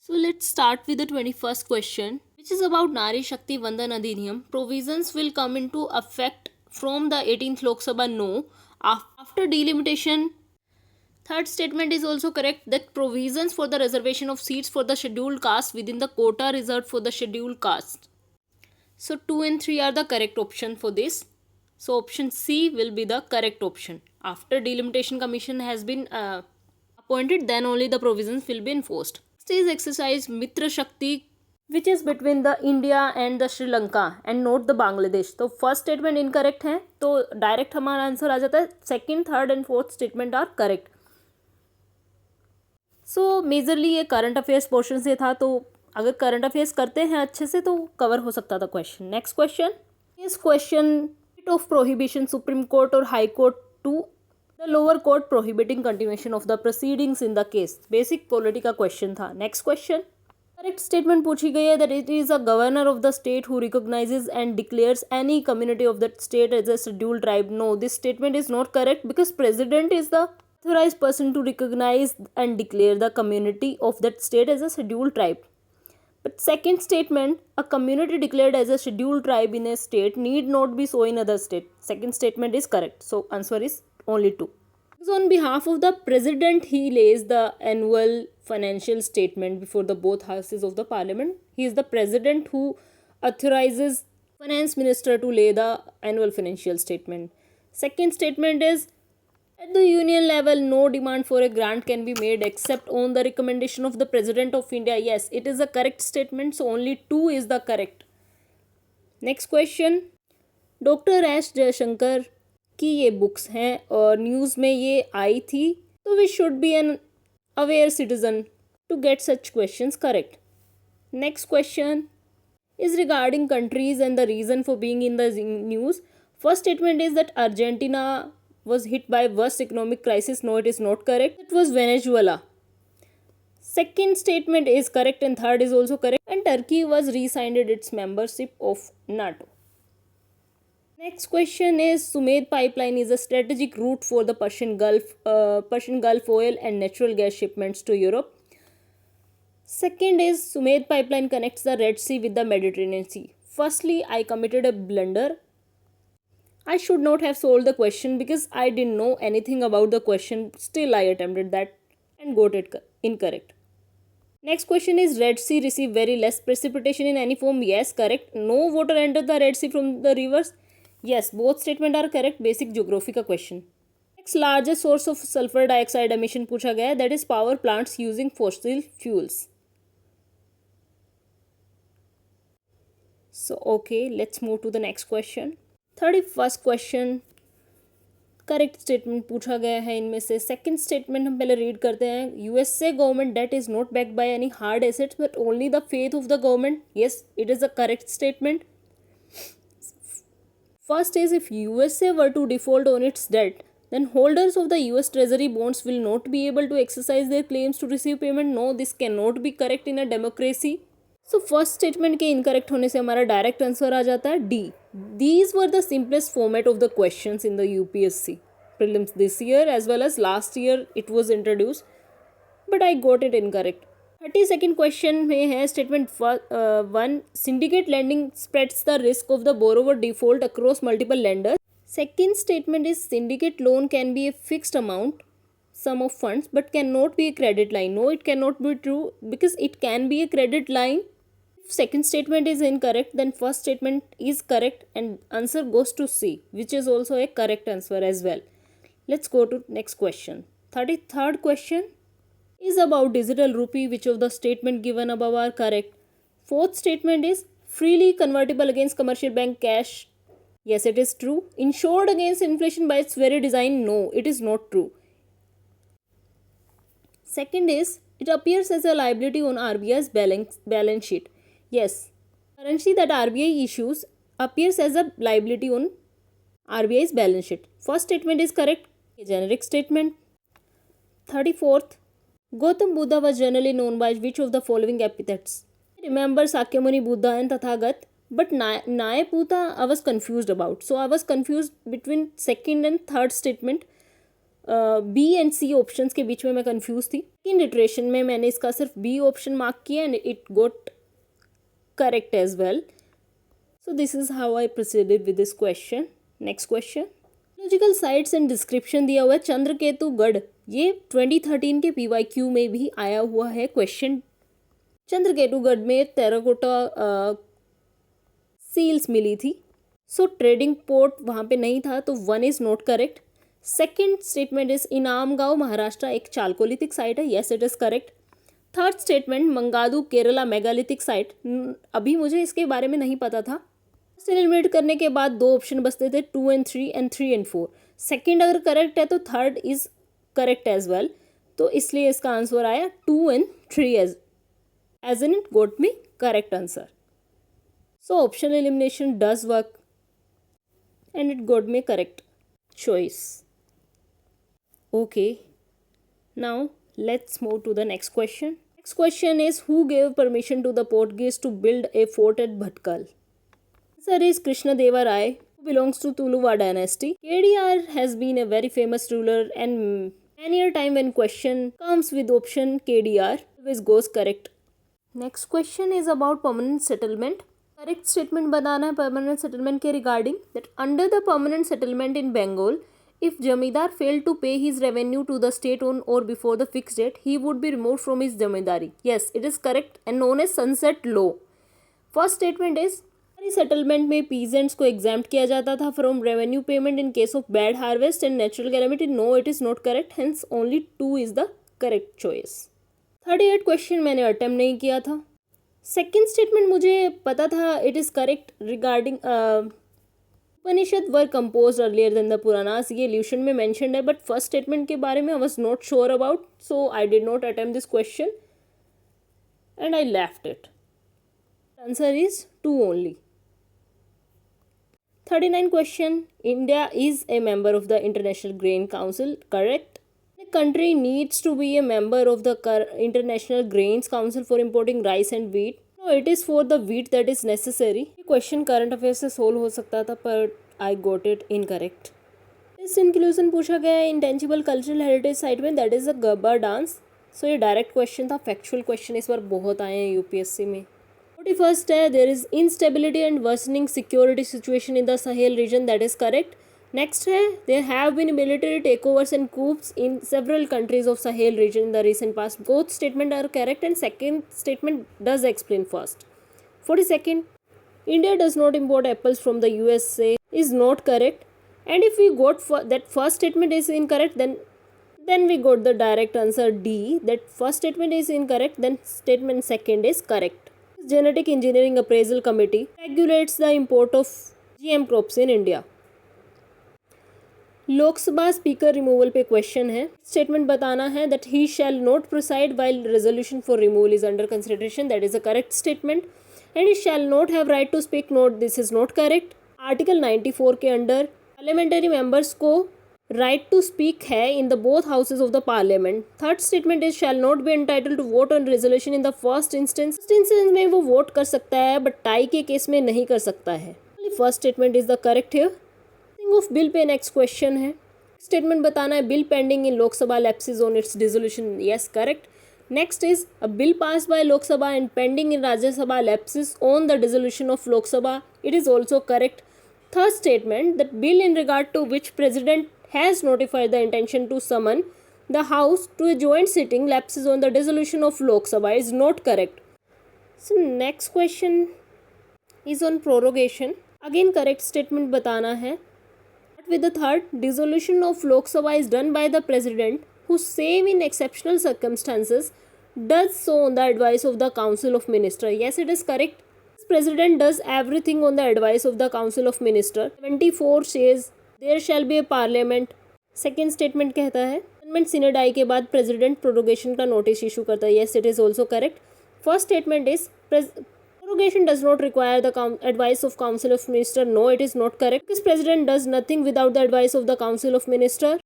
So let's start with the 21st question, which is about Nari Shakti Vandan Adhiniyam. Provisions will come into effect from the 18th Lok Sabha. No. After delimitation. Third statement is also correct, that provisions for the reservation of seats for the scheduled caste within the quota reserved for the scheduled caste. So 2 and 3 are the correct option for this. So option C will be the correct option. After delimitation commission has been appointed, then only the provisions will be enforced. Next is exercise Mitra Shakti, which is between the India and the Sri Lanka and not the Bangladesh. तो first statement incorrect है, तो direct हमारा answer आ जाता है second, third and fourth statement are correct. So majorly ये current affairs portion से था, तो अगर करंट अफेयर्स करते हैं अच्छे से तो कवर हो सकता था क्वेश्चन. नेक्स्ट क्वेश्चन इस question of prohibition supreme court और high court to the lower court prohibiting continuation of the proceedings in the case. Basic polity का क्वेश्चन था. नेक्स्ट क्वेश्चन करेक्ट स्टेटमेंट पूछी गई है that it is a governor of the state who recognizes and declares any community of that state as a scheduled tribe. No, this statement is not correct because president is the authorized person to recognize and declare the community of that state as a scheduled tribe. But second statement, a community declared as a scheduled tribe in a state need not be so in other state. Second statement is correct. So answer is only 2. So on behalf of the president, he lays the annual financial statement before the both houses of the parliament. He is the president who authorizes finance minister to lay the annual financial statement. Second statement is at the union level, no demand for a grant can be made except on the recommendation of the President of India. Yes, it is a correct statement, so only 2 is the correct. Next question. Doctor S Jaishankar की ये books हैं और news में ये आई थी, तो we should be an aware citizen to get such questions correct. Next question is regarding countries and the reason for being in the news. First statement is that Argentina was hit by worst economic crisis. No, it is not correct. It was Venezuela. Second statement is correct and third is also correct. And Turkey was re-signed its membership of NATO. Next question is Sumed pipeline is a strategic route for the Persian Gulf oil and natural gas shipments to Europe. Second is Sumed pipeline connects the Red Sea with the Mediterranean Sea. Firstly, I committed a blunder. I should not have solved the question because I didn't know anything about the question. Still, I attempted that and got it incorrect. Next question is Red Sea receive very less precipitation in any form. Yes, correct. No water entered the Red Sea from the rivers. Yes, both statements are correct. Basic geography का question. Next, largest source of sulfur dioxide emission पूछा गया है, that is power plants using fossil fuels. So okay, let's move to the next question. 31st question correct statement पूछा गया है इनमें से. Second statement हम पहले रीड करते हैं. USA government debt is not backed by any hard assets but only the faith of the government. Yes, it is a correct statement. First is if USA were to default on its debt then holders of the US Treasury bonds will not be able to exercise their claims to receive payment. No, this cannot be correct in a democracy. So first statement के incorrect होने से हमारा direct answer आ जाता है D. These were the simplest format of the questions in the UPSC prelims this year as well as last year it was introduced, but I got it incorrect. 32nd question में है statement 1 syndicate lending spreads the risk of the borrower default across multiple lenders. Second statement is syndicate loan can be a fixed amount sum of funds but cannot be a credit line. No, it cannot be true because it can be a credit line. If second statement is incorrect, then first statement is correct and answer goes to C, which is also a correct answer as well. Let's go to next question. 33rd question is about digital rupee. Which of the statement given above are correct? Fourth statement is freely convertible against commercial bank cash. Yes, it is true. Insured against inflation by its very design. No, it is not true. Second is it appears as a liability on RBI's balance sheet. Yes, currency that RBI issues appears as a liability on RBI's balance sheet. First statement is correct. A generic statement. 34th, Gautam Buddha was generally known by which of the following epithets? Remember Sakyamuni Buddha and Tathagat, but Nayaputta I was confused about. So I was confused between second and third statement. B and C options के बीच में मैं confuse थी। इन iteration में मैंने इसका सिर्फ B option mark किया and it got correct as well. So this is how I proceeded with this question. Next question, logical sites and description दिया हुआ है चंद्रकेतुगढ़। ये 2013 के PYQ में भी आया हुआ है क्वेश्चन। चंद्रकेतुगढ़ में टेराकोटा सील्स मिली थी। सो ट्रेडिंग पोर्ट वहाँ पे नहीं था, तो 1 is not correct. Second statement is Inamgaon Maharashtra एक चालकोलिथिक साइट है, yes it is correct. Third statement Mangadu Kerala megalithic site, अभी मुझे इसके बारे में नहीं पता था। एलिमिनेट करने के बाद 2 ऑप्शन बचते थे 2 and 3 एंड 3 and 4। सेकेंड अगर करेक्ट है तो third is correct as well, तो इसलिए इसका आंसर आया 2 and 3 as in it got me correct answer. So option elimination does work and it got me correct choice. Okay, now let's move to the next question. Next question is, who gave permission to the Portuguese to build a fort at Bhatkal? Answer is Krishnadeva Rai, who belongs to Tuluva dynasty. KDR has been a very famous ruler, and many a time when question comes with option KDR always goes correct. Next question is about permanent settlement. Correct statement बताना है permanent settlement के regarding, that under the permanent settlement in Bengal if zamindar fail to pay his revenue to the state on or before the fix date he would be remove from his zamindari, yes it is correct and known as sunset law. First statement is settlement में peasants को exempt किया जाता था from revenue payment in case of bad harvest and natural calamity, no it is not correct, hence only 2 is the correct choice. 38 question मैंने attempt नहीं किया था। Second statement मुझे पता था, it is correct regarding Upanishad were compose earlier than the Puranas, ये illusion में mentioned है, बट फर्स्ट स्टेटमेंट के बारे में I was not sure about, so I did not attempt this question and I left it. Answer is 2 only. 39 question, India is a member of the international grain council, correct. Country needs to be a member of the International Grains Council for importing rice and wheat. No, it is for the wheat that is necessary. ये question current affair से solve हो सकता था, पर I got it incorrect. इस inclusion पूछा गया है इंटेंजिबल कल्चरल हेरिटेज साइट में, that is a garba dance. So ये डायरेक्ट क्वेश्चन था, फैक्चुअल क्वेश्चन इस बार बहुत आए हैं यूपीएससी में। 41st है, there is instability and worsening security situation in the Sahel region, that is correct. Next है, there have been military takeovers and कूप्स in several countries of Sahel region in the recent past, both statement are correct and second statement does explain first. 42nd, India does not import apples from the USA is not correct, and if we got that first statement is incorrect, then we got the direct answer D, that first statement is incorrect, then statement second is correct. Genetic Engineering Appraisal Committee regulates the import of GM crops in India. Lok Sabha speaker removal पे question है, statement बताना है that he shall not proceed while resolution for removal is under consideration, that is a correct statement, and he shall not have right to speak, not this is not correct. Article 94 के under parliamentary members को right to speak है in the both houses of the parliament. Third statement is shall not be entitled to vote on resolution in the first instance में वो vote कर सकता है but tie के case में नहीं कर सकता है। First statement is the correct here. Of bill पे नेक्स्ट क्वेश्चन है, स्टेटमेंट बताना है bill pending in Lok Sabha lapses on its dissolution, yes correct. Next is a bill pass by Lok Sabha and pending in Rajya Sabha lapses on the dissolution of Lok Sabha, it is also correct. Third statement, that bill in regard to which president has notified the intention to summon the house to a joint sitting lapses on the dissolution of Lok Sabha is not correct. So next question is on prorogation. Again correct statement बताना है। With the third, dissolution of Lok Sabha is done by the president, who save in exceptional circumstances does so on the advice of the Council of Minister. Yes, it is correct. This president does everything on the advice of the Council of Minister. 74 says there shall be a parliament. Second statement कहता है amendment synod आई के बाद president prorogation का notice issue करता है. Yes, it is also correct. First statement is prorogation does not require the advice of Council of Minister. No, it is not correct. Because President does nothing without the advice of the Council of Minister.